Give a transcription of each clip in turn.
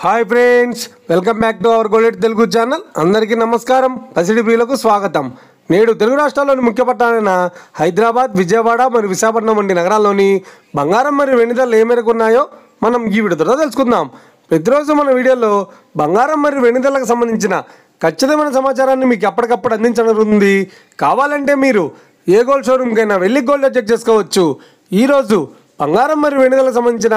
Hi friends, welcome back to our gold Telugu channel. అందరికీ నమస్కారం. పసిడి ప్రియులకు స్వాగతం. నేడు తెలుగు రాష్ట్రాల్లోని ముఖ్య పట్టణాలైన హైదరాబాద్, విజయవాడ మరియు విశాఖపట్నం వంటి నగరాల్లోని బంగారం మరియు వెండి ధరలు ఏ మేరకు ఉన్నాయో మనం ఈ వీడియో ద్వారా తెలుసుకుందాం. ప్రతిరోజు మన వీడియోలో బంగారం మరియు వెండి ధరలకు సంబంధించిన ఖచ్చితమైన సమాచారాన్ని మీకు ఎప్పటికప్పుడు అందించడం జరుగుతుంది. కావాలంటే మీరు ఏ గోల్డ్ షోరూమ్కైనా వెళ్ళి గోల్డ్ చెక్ చేసుకోవచ్చు. ఈరోజు బంగారం మరియు వెండి ధరలకు సంబంధించిన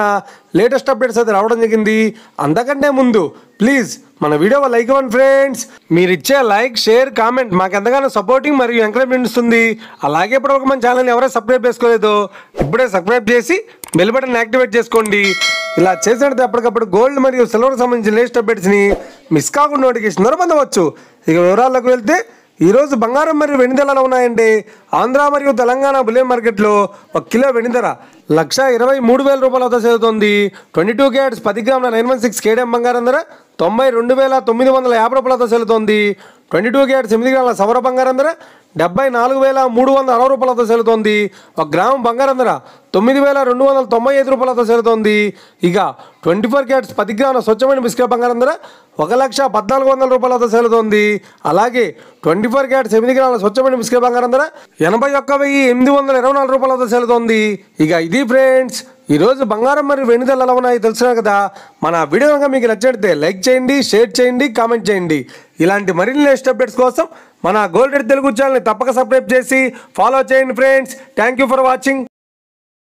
లేటెస్ట్ అప్డేట్స్ అయితే రావడం జరిగింది. అంతకంటే ముందు ప్లీజ్ మన వీడియో లైక్ ఇవ్వండి ఫ్రెండ్స్. మీరు ఇచ్చే లైక్, షేర్, కామెంట్ మాకు ఎంతగానో సపోర్టింగ్ మరియు ఎంకరేజ్మెంట్ ఇస్తుంది. అలాగే ఇప్పటివరకు మన ఛానల్ని ఎవరైనా సబ్స్క్రైబ్ చేసుకోలేదో ఇప్పుడే సబ్స్క్రైబ్ చేసి బెల్ బటన్ యాక్టివేట్ చేసుకోండి. ఇలా చేసినట్టు ఎప్పటికప్పుడు గోల్డ్ మరియు సిల్వర్కి సంబంధించిన లేటెస్ట్ అప్డేట్స్ని మిస్ కాకుండా నోటిఫికేషన్ ద్వారా పొందవచ్చు. ఇక వివరాల్లోకి వెళ్తే ఈరోజు బంగారం మరియు వెండి ధరలు ఉన్నాయంటే ఆంధ్ర మరియు తెలంగాణ బులియన్ మార్కెట్లో 1 కిలో వెండి ధర 1,23,000 రూపాయల వద్ద చేరుతోంది. 22 క్యారెట్స్ 10 గ్రాముల 916 కేడిఎం బంగారం ధర 92,950 రూపాయల వద్ద చెల్లుతోంది. 22 క్యారెట్స్ 8 గ్రాముల సవర బంగారం ధర 74,360 రూపాయల వద్ద చెల్లుతోంది. 1 గ్రాము బంగారం ధర 9,295 రూపాయల వద్ద చెల్లుతోంది. ఇక 24 క్యారెట్స్ 10 గ్రాముల స్వచ్ఛమైన బిస్కెట్ బంగారం ధర 1,14,00,000 రూపాయల వద్ద చెల్లుతోంది. అలాగే 24 క్యారెట్స్ 8 గ్రాముల స్వచ్ఛమైన బిస్కెట్ బంగారం ధర 81,824 రూపాయల వద్ద చెల్లుతోంది. ఇక ఇది ఫ్రెండ్స్, ఈరోజు బంగారం మరియు వెండి ధరలు ఎలా ఉన్నాయో తెలుసుకున్నారు కదా. మన వీడియో కనుక మీకు నచ్చితే లైక్ చేయండి, షేర్ చేయండి, కామెంట్ చేయండి. ఇలాంటి మరిన్ని లేటెస్ట్ అప్డేట్స్ కోసం మన గోల్డ్ తెలుగు ఛానల్ని తప్పక సబ్స్క్రైబ్ చేసి ఫాలో చేయండి friends. Thank you for watching.